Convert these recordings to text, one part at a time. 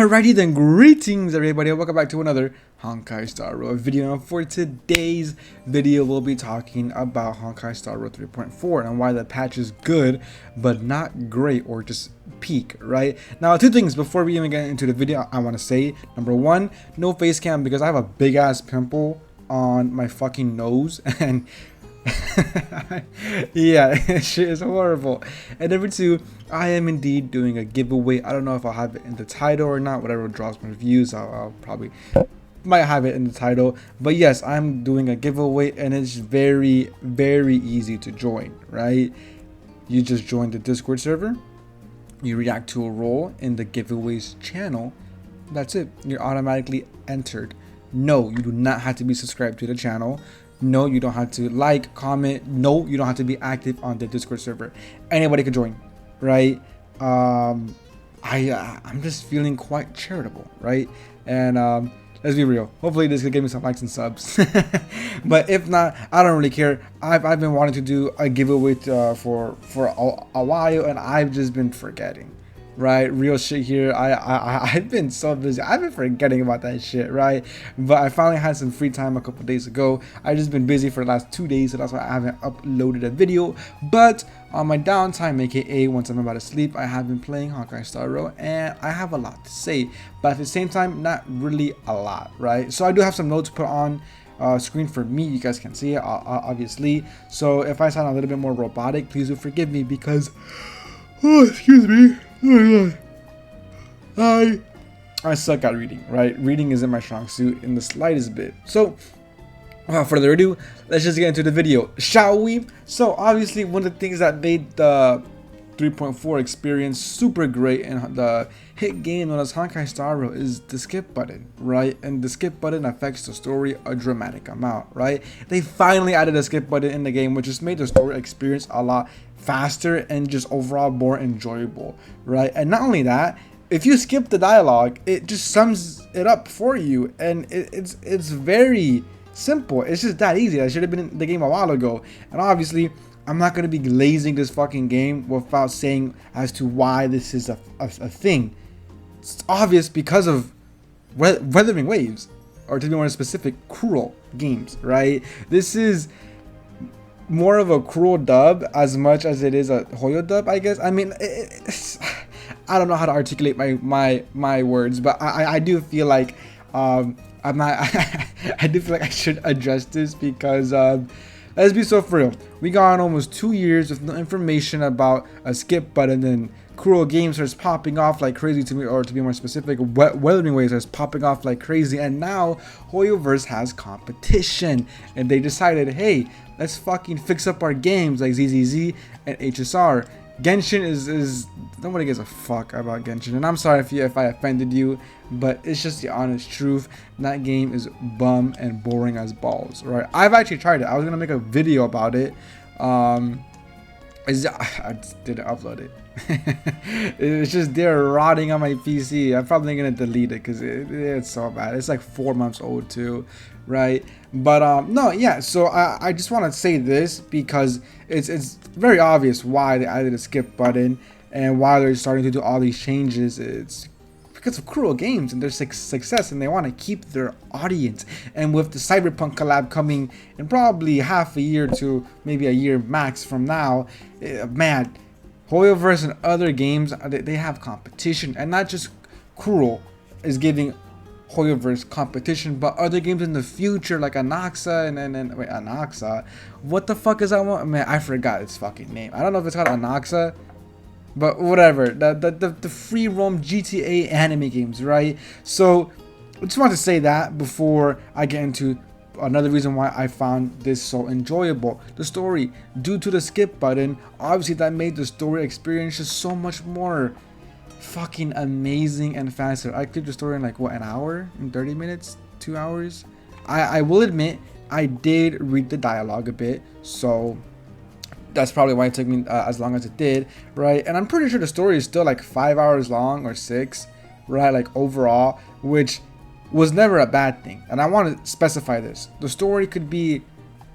Alrighty then, greetings everybody, and welcome back to another Honkai Star Rail video. And for today's video, we'll be talking about Honkai Star Rail 3.4 and why the patch is good, but not great or just peak, right? Now, two things before we even get into the video I want to say. Number one, no face cam because I have a big ass pimple on my fucking nose and yeah, shit is horrible. And number two, I am indeed doing a giveaway. I don't know if I'll have it in the title or not. Whatever draws my views, I'll probably might have it in the title. But yes, I'm doing a giveaway, and it's very easy to join. Right? You just join the Discord server. You react to a role in the giveaways channel. That's it. You're automatically entered. No, you do not have to be subscribed to the channel. No, you don't have to like, comment. No, you don't have to be active on the Discord server. Anybody can join, right? I'm just feeling quite charitable, right? And let's be real. Hopefully this could give me some likes and subs. But if not, I don't really care. I've been wanting to do a giveaway for a while, and I've just been forgetting. Right, real shit here. I've been so busy. I've been forgetting about that shit, right? But I finally had some free time a couple days ago. I've just been busy for the last 2 days, so that's why I haven't uploaded a video. But on my downtime, aka once I'm about to sleep, I have been playing Honkai Star Rail, and I have a lot to say. But at the same time, not really a lot, right? So I do have some notes put on screen for me. You guys can see it, obviously. So if I sound a little bit more robotic, please do forgive me because, oh, excuse me. Oh my God. I suck at reading, right? Reading isn't my strong suit in the slightest bit. So, without further ado, let's just get into the video, shall we? So, obviously, one of the things that made the 3.4 experience super great and the hit game known as Honkai Star Rail is the skip button, right? And the skip button affects the story a dramatic amount, right? They finally added a skip button in the game, which just made the story experience a lot faster and just overall more enjoyable, right? And not only that, if you skip the dialogue, it just sums it up for you, and it's very simple. It's just that easy. That should have been in the game a while ago. And obviously, I'm not going to be glazing this fucking game without saying as to why this is a thing. It's obvious because of Weathering Waves, or to be more specific, Cruel games, right? This is more of a Cruel dub as much as it is a Hoyo dub, I guess. I mean, I don't know how to articulate my words, but I do feel like I'm not. I do feel like I should address this because let's be so for real. We got on almost 2 years with no information about a skip button, and Cruel games starts popping off like crazy to me, or to be more specific, Weathering Waves starts popping off like crazy, and now Hoyoverse has competition, and they decided, hey, let's fucking fix up our games like ZZZ and HSR. Genshin is nobody gives a fuck about Genshin, and I'm sorry if I offended you, but it's just the honest truth. That game is bum and boring as balls, right? I've actually tried it. I was gonna make a video about it. I just didn't upload it. It's just there rotting on my PC. I'm probably gonna delete it because it's so bad. It's like 4 months old too, right? But no, yeah. So I just want to say this because it's very obvious why they added a skip button and why they're starting to do all these changes. It's because of Cruel games and their success, and they want to keep their audience. And with the Cyberpunk collab coming in probably half a year to maybe a year max from now, man, Hoyoverse and other games, they have competition, and not just Cruel is giving Hoyoverse competition, but other games in the future like Anaxa and wait, Anaxa, what the fuck is that one? Man, I forgot its fucking name. I don't know if it's called Anaxa, but whatever. The free roam GTA anime games, right? So I just want to say that before I get into another reason why I found this so enjoyable. The story, due to the skip button, obviously that made the story experience just so much more fucking amazing and faster. I cleared the story in like what, an hour, in 30 minutes, 2 hours. I will admit I did read the dialogue a bit, so that's probably why it took me as long as it did, right? And I'm pretty sure the story is still like 5 hours long or 6, right? Like overall, which was never a bad thing. And I want to specify this: the story could be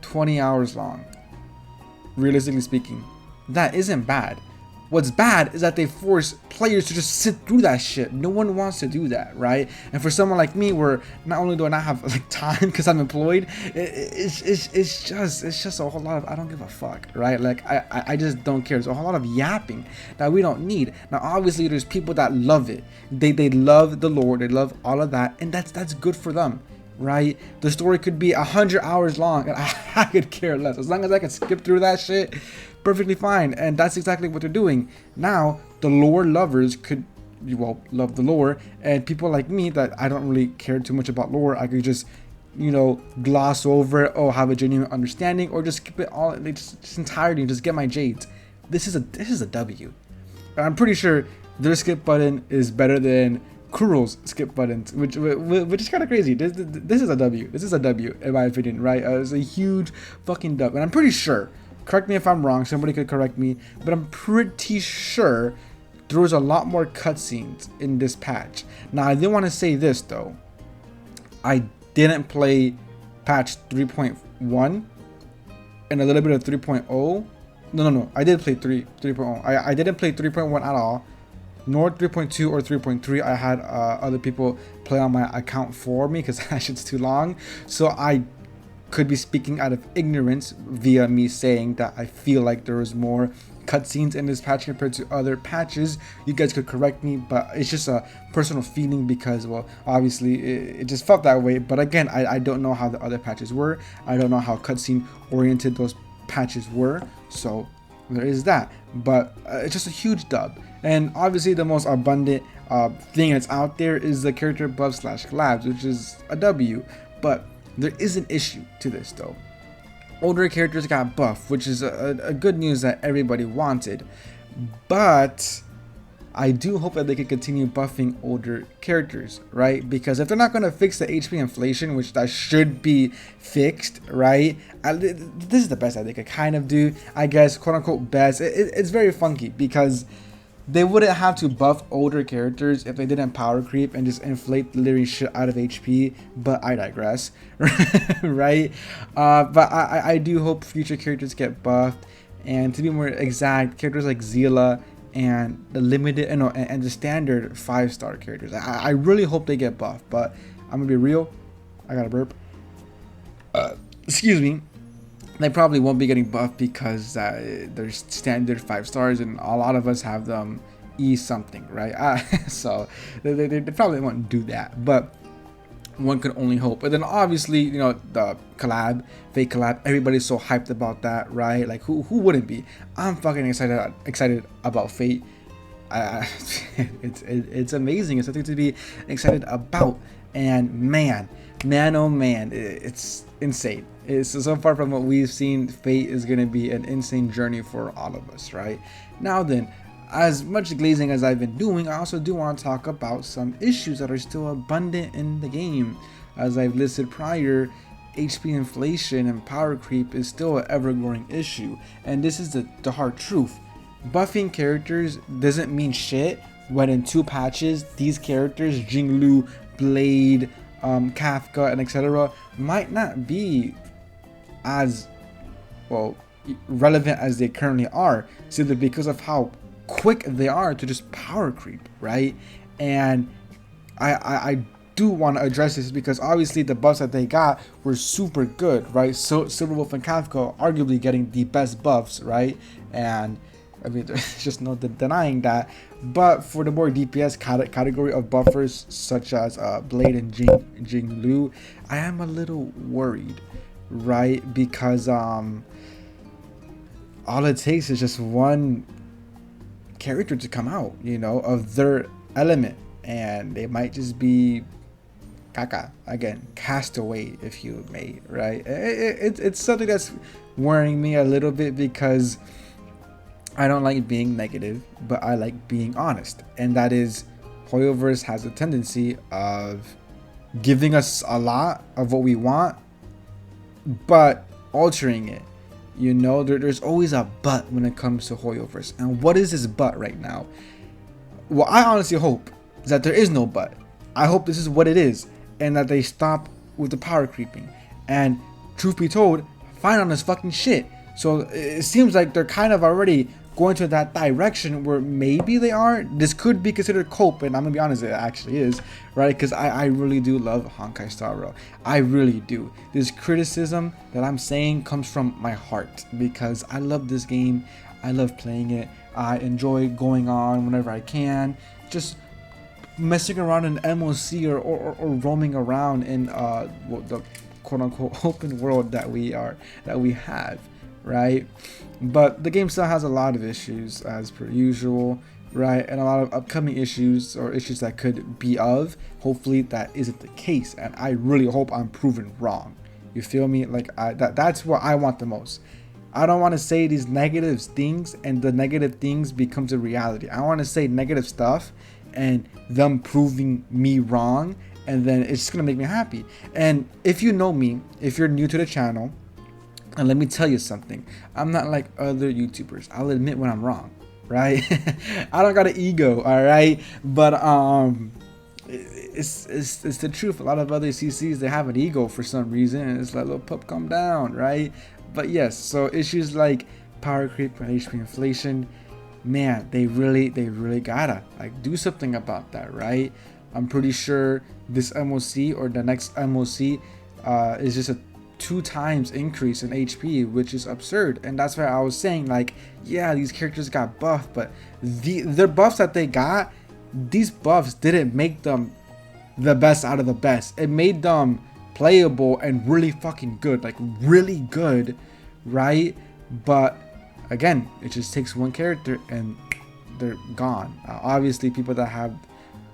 20 hours long, realistically speaking. That isn't bad. What's bad is that they force players to just sit through that shit. No one wants to do that, right? And for someone like me, where not only do I not have like time because I'm employed, it's just a whole lot of I don't give a fuck, right? Like I just don't care. There's a whole lot of yapping that we don't need. Now obviously there's people that love it. They love the lore, they love all of that, and that's good for them, right? The story could be 100 hours long and I could care less. As long as I can skip through that shit, perfectly fine. And that's exactly what they're doing. Now the lore lovers could, well, love the lore, and people like me that I don't really care too much about lore, I could just, you know, gloss over it, or have a genuine understanding, or just skip it all, like just entirely, just get my jades. This is a W. And I'm pretty sure their skip button is better than Kuro's skip buttons, which is kind of crazy. This is a W. This is a W in my opinion, right? It's a huge fucking W, and I'm pretty sure. Correct me if I'm wrong. Somebody could correct me, but I'm pretty sure there was a lot more cutscenes in this patch. Now I did want to say this though. I didn't play patch 3.1 and a little bit of 3.0. No. I did play 3.0. I didn't play 3.1 at all. Nor 3.2 or 3.3. I had other people play on my account for me because that shit's too long. So I could be speaking out of ignorance via me saying that I feel like there was more cutscenes in this patch compared to other patches. You guys could correct me, but it's just a personal feeling because, well, obviously it just felt that way. But again, I don't know how the other patches were. I don't know how cutscene oriented those patches were. So there is that. But it's just a huge dub. And obviously the most abundant thing that's out there is the character buff / collabs, which is a W. But there is an issue to this though. Older characters got buffed, which is a good news that everybody wanted. But I do hope that they can continue buffing older characters, right? Because if they're not going to fix the HP inflation, which that should be fixed, right? This is the best that they could kind of do, I guess, quote unquote best. It's very funky because they wouldn't have to buff older characters if they didn't power creep and just inflate the living shit out of HP, but I digress, right? But I do hope future characters get buffed, and to be more exact, characters like Zila and the limited, and the standard 5-star characters. I really hope they get buffed, but I'm gonna be real. I got a burp. Excuse me. They probably won't be getting buffed because they're standard 5 stars, and a lot of us have them E something, right? So they probably won't do that, but one could only hope. But then obviously, you know, the collab, fake collab, everybody's so hyped about that, right? Like who wouldn't be? I'm fucking excited about Fate. It's amazing. It's something to be excited about, and man, oh man, it's insane. It's so far from what we've seen. Fate is going to be an insane journey for all of us, right? Now then, as much glazing as I've been doing, I also do want to talk about some issues that are still abundant in the game. As I've listed prior, HP inflation and power creep is still an ever-growing issue, and this is the hard truth. Buffing characters doesn't mean shit when in 2 patches these characters, Jinglu, Blade, Kafka, and etc., might not be as well relevant as they currently are, simply because of how quick they are to just power creep, right? And I do want to address this because obviously the buffs that they got were super good, right? So Silverwolf and Kafka arguably getting the best buffs, right? And I mean, there's just no denying that. But for the more DPS category of buffers, such as Blade and Jinglu, I am a little worried, right? Because all it takes is just one character to come out, you know, of their element, and they might just be caca again, castaway, if you may, right? It's something that's worrying me a little bit because I don't like being negative, but I like being honest, and that is Hoyoverse has a tendency of giving us a lot of what we want, but altering it. You know, there's always a but when it comes to Hoyoverse. And what is this but right now? Well, I honestly hope is that there is no but. I hope this is what it is, and that they stop with the power creeping. And truth be told, phainon is fucking shit. So it seems like they're kind of already going to that direction where maybe they are. This could be considered cope, and I'm gonna be honest, it actually is, right? Because I really do love Honkai Star Rail. I really do. This criticism that I'm saying comes from my heart because I love this game. I love playing it. I enjoy going on whenever I can, just messing around in MOC or roaming around in the quote-unquote open world that we have, right? But the game still has a lot of issues as per usual, right? And a lot of upcoming issues or issues that could be of. Hopefully that isn't the case, and I really hope I'm proven wrong. You feel me? Like that's what I want the most. I don't want to say these negative things and the negative things becomes a reality. I want to say negative stuff and them proving me wrong, and then it's just gonna make me happy. And if you know me, if you're new to the channel, and let me tell you something, I'm not like other YouTubers. I'll admit when I'm wrong, right? I don't got an ego, all right? But it's the truth. A lot of other CCs, they have an ego for some reason, and it's like, little pup, calm down, right? But yes, so issues like power creep and HP inflation, man, they really gotta like do something about that, right? I'm pretty sure this MOC or the next MOC is just a 2 times increase in HP, which is absurd. And that's why I was saying, like, yeah, these characters got buffed, but the buffs that they got, these buffs didn't make them the best out of the best. It made them playable and really fucking good, like really good, right? But again, it just takes one character and they're gone. Obviously, people that have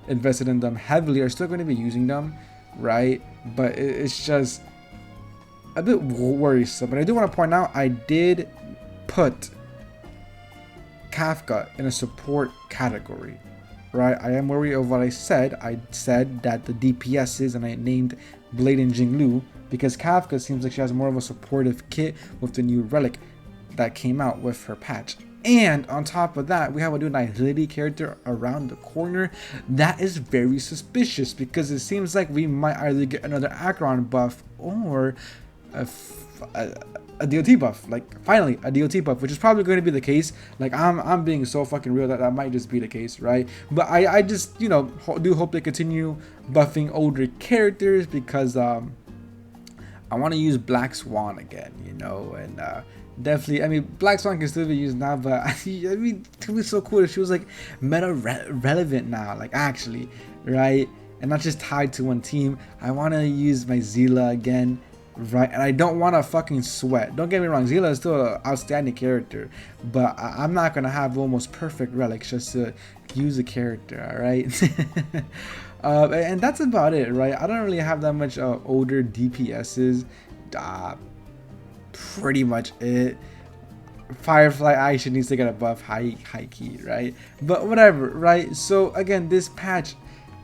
invested in them heavily are still going to be using them, right? But it's just a bit worrisome. But I do want to point out, I did put Kafka in a support category, right? I am wary of what I said. I said that the DPSs, and I named Blade and Jinglu because Kafka seems like she has more of a supportive kit with the new relic that came out with her patch. And on top of that, we have a new Nihility character around the corner. That is very suspicious because it seems like we might either get another Acheron buff or a DOT buff. Like, finally, a DOT buff, which is probably going to be the case. Like, I'm being so fucking real that that might just be the case, right? But I just, you know, do hope they continue buffing older characters because I want to use Black Swan again, you know, and definitely, I mean, Black Swan can still be used now, but I mean, it would be so cool if she was like meta relevant now, like actually, right? And not just tied to one team. I want to use my Zila again, right? And I don't want to fucking sweat. Don't get me wrong, Zila is still an outstanding character, but I'm not gonna have almost perfect relics just to use a character, all right? And that's about it, right? I don't really have that much older DPSs. Pretty much it. Firefly actually needs to get a buff, high key, right? But whatever, right? So again, this patch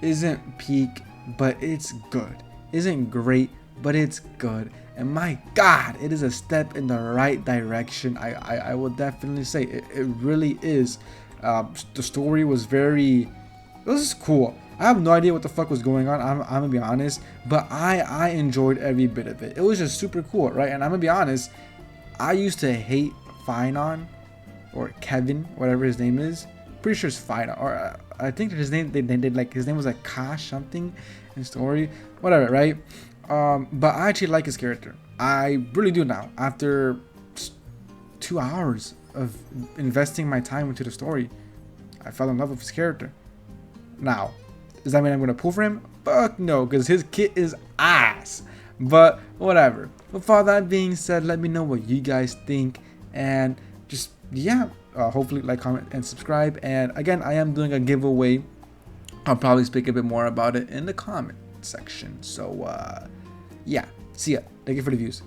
isn't peak, but it's good. Isn't great, but it's good. And my God, it is a step in the right direction. I will definitely say it really is. The story was very, this is cool. I have no idea what the fuck was going on. I'm gonna be honest, but I enjoyed every bit of it. It was just super cool, right? And I'm gonna be honest, I used to hate phainon or Kevin, whatever his name is. Pretty sure it's phainon, or I think his name they did like his name was like Kash something in story, whatever, right? But I actually like his character. I really do now. After 2 hours of investing my time into the story, I fell in love with his character. Now, does that mean I'm going to pull for him? Fuck no, because his kit is ass. But whatever. With all that being said, let me know what you guys think. And just, yeah, hopefully like, comment, and subscribe. And again, I am doing a giveaway. I'll probably speak a bit more about it in the comment section. So, yeah. See ya. Thank you for the views.